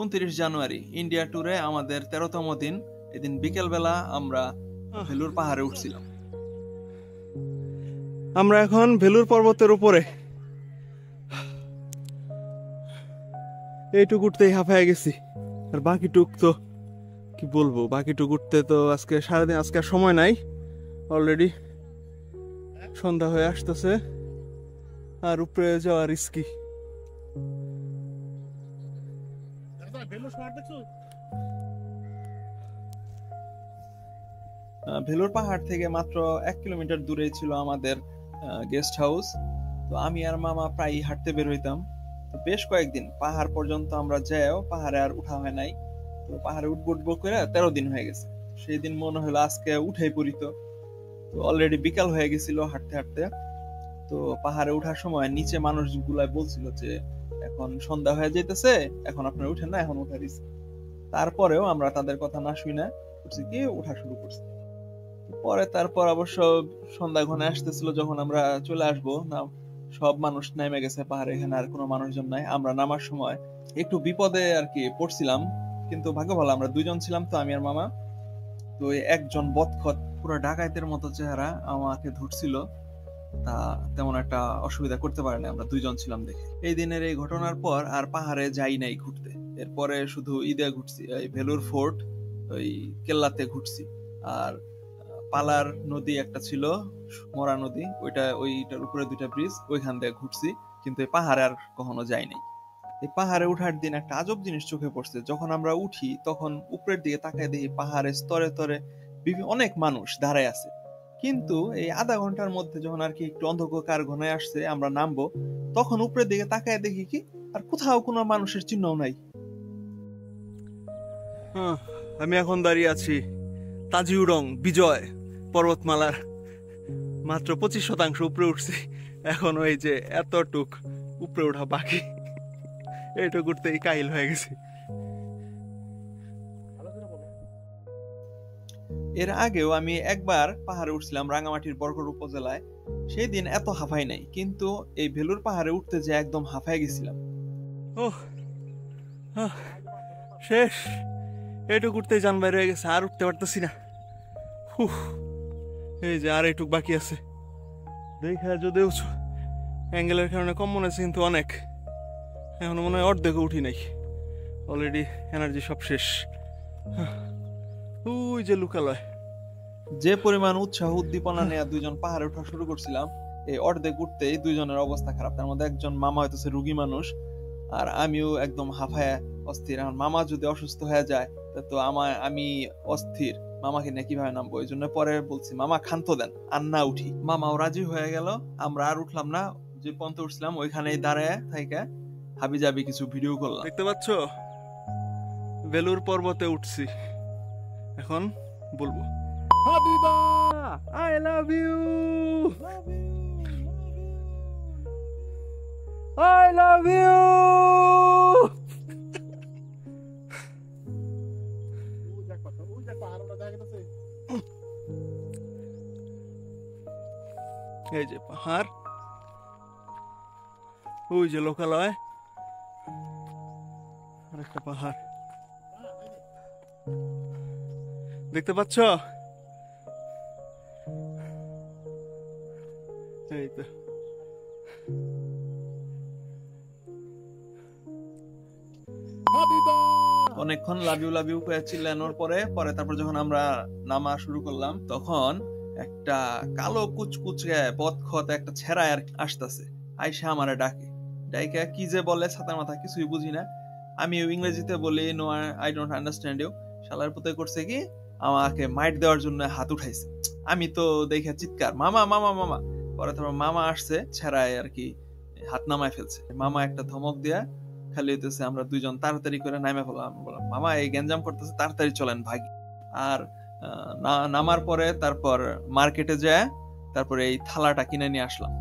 29 জানুয়ারি India ট্যুরে আমাদের 13তম দিন। এদিন বিকেলবেলা আমরা ভেলুর পাহাড়ে উঠছিলাম। আমরা এখন ভেলুর পর্বতের উপরে। এইটুক উঠতেই হাঁপায় গেছি, আর বাকিটুক তো কি বলবো, বাকিটুক উঠতে তো আজকে সারাদিন, আজকে আর সময় নাই। অলরেডি সন্ধ্যা হয়ে আসতেছে, আর উপরে যাওয়া রিস্কি। ভেলুর পাহাড় থেকে মাত্র 1 কিলোমিটার দূরে ছিল আমাদের গেস্ট হাউস। তো আমি আর মামা প্রায় হাঁটতে বের হইতাম। তো বেশ কয়েকদিন পাহাড় পর্যন্ত আমরা যাইও পাহাড়ে আর উঠা হয় নাই। তো পাহাড়ে উঠবো করে 13 দিন হয়ে গেছে। সেই দিন মনে হলো আজকে উঠেই পড়ি। তো অলরেডি বিকাল হয়ে গেছিল হাঁটতে হাঁটতে। তো পাহাড়ে ওঠার সময় নিচে মানুষগুলা বলছিল যে এখন সন্ধ্যা হয়ে যাইতেছে, এখন আপনারা উঠেন না, এখন উঠা রিস্ক। তারপরেও আমরা তাদের কথা না শুই না করছি কি ওঠা শুরু করছি। তারপর অবশ্য সন্ধ্যা ঘনে আসতেছিল, যখন আমরা চলে আসবো না সব মানুষ নেমে গেছে পাহাড়ে, এখানে আর কোনো মানুষজন নাই। আমরা নামার সময় একটু বিপদে আর কি পড়ছিলাম, কিন্তু ভাগ্য ভালো আমরা 2জন ছিলাম, তো আমি আর মামা। তো একজন বদখত পুরো ডাকাইতের মতো চেহারা আমাকে ধরছিল, তা তেমন একটা অসুবিধা করতে পারে না, আমরা 2জন ছিলাম দেখে। এই দিনের এই ঘটনার পর আর পাহাড়ে যাই নাই ঘুরতে। এরপরে শুধু ঈদে ঘুরছি, এই ভেলুর ফোর্ট, ওই কেল্লাতে ঘুরছি। আর পালার নদী একটা ছিল, মরা নদী, ওইটার উপরে 2টা ব্রিজ, ওইখান দিয়ে ঘুরছি। কিন্তু এই পাহাড়ে আর কখনো যাই নাই। এই পাহাড়ে উঠার দিন একটা আজব জিনিস চোখে পড়ছে। যখন আমরা উঠি তখন উপরের দিকে তাকায় দেখি পাহাড়ের স্তরে স্তরে অনেক মানুষ দাঁড়ায় আছে। কিন্তু এই আধা ঘন্টার মধ্যে যখন আর কি একটু অন্ধকার ঘনায় আসছে, আমরা নামবো, তখন উপরের দিকে তাকায় দেখি কি আর কোথাও কোনো মানুষের চিহ্নও নাই। আমি এখন দাঁড়িয়ে আছি তাজিউরং বিজয় পর্বতমালার মাত্র 25% উপরে উঠছি। এখন ওই যে এতটুক উপরে ওঠা বাকি, এইটুক উঠতেই কাহিল হয়ে গেছি। এর আগেও আমি একবার পাহাড়ে উঠছিলাম রাঙামাটির বরগুনা উপজেলায়। সেই দিন এত হাঁফাই নাই, কিন্তু এই ভেলুর পাহাড়ে উঠতে যে একদম হাঁফায় গেছিলাম। শেষ, এইটুক উঠতেই জান বাইরে হয়ে গেছে, আর উঠতে পারতেছি না। এই যে আর এইটুক বাকি আছে। দেখা যদিও অ্যাঙ্গেলের কারণে কম মনে হচ্ছে, কিন্তু অনেক, এখন মনে হয় অর্ধেক উঠি নাই। অলরেডি এনার্জি সব শেষ। ওই যে লুকালয়। যে পরিমাণ উৎসাহ উদ্দীপনা নিয়ে 2জন পাহাড়ে ওঠা শুরু করছিলাম, এই অর্ধেক উঠতেই 2জনের অবস্থা খারাপ। তার মধ্যে একজন মামা হইতেছে রুগী মানুষ, আর আমিও একদম হাঁফায় অস্থির। এখন মামা যদি অসুস্থ হয়ে যায় তো আমি অস্থির, মামাকে নিয়ে কিভাবে নামবো। এই জন্য পরে বলছি মামা ক্ষান্ত দেন, আর না উঠি। মামাও রাজি হয়ে গেল। আমরা আর উঠলাম না, যে পর্যন্ত উঠছিলাম ওইখানেই দাঁড়ায় থাইকা হাবি জাবি কিছু ভিডিও করলাম। দেখতে পাচ্ছ, বেলুর পর্বতে উঠছি। এখন বলবো Habiba I love you, I love you. এই যে পাহাড়, ওই যে লোকালয়, আর একটা পাহাড় দেখতে পাচ্ছ। এই তো অনেকক্ষণ লাভ ইউ করে চিল্লানোর পরে তারপর যখন আমরা নামা শুরু করলাম, তখন একটা কালো কুচকুচে বদখত একটা ছেঁড়ায় আসতেছে, আইসা আমারে ডাইকা কি যে বলে ছাতার মাথা কিছুই বুঝি না। আমি ইংরেজিতে বলি no I don't understand you. শালার পুতে করছে কি আমাকে মাইট দেওয়ার জন্য হাত উঠাইছে। আমি তো দেখে চিৎকার, মামা মামা মামা। পরে তারপর মামা আসছে, ছেঁড়ায় আর কি হাত নামায় ফেলছে। মামা একটা ধমক দিয়া খালি হইতেছে, আমরা 2জন তাড়াতাড়ি করে নামে ফেললাম। বললাম মামা এই গ্যাঞ্জাম করতেছে, তাড়াতাড়ি চলেন ভাগি। আর নামার পরে তারপর মার্কেটে যায়, তারপরে এই থালাটা কিনে নিয়ে আসলাম।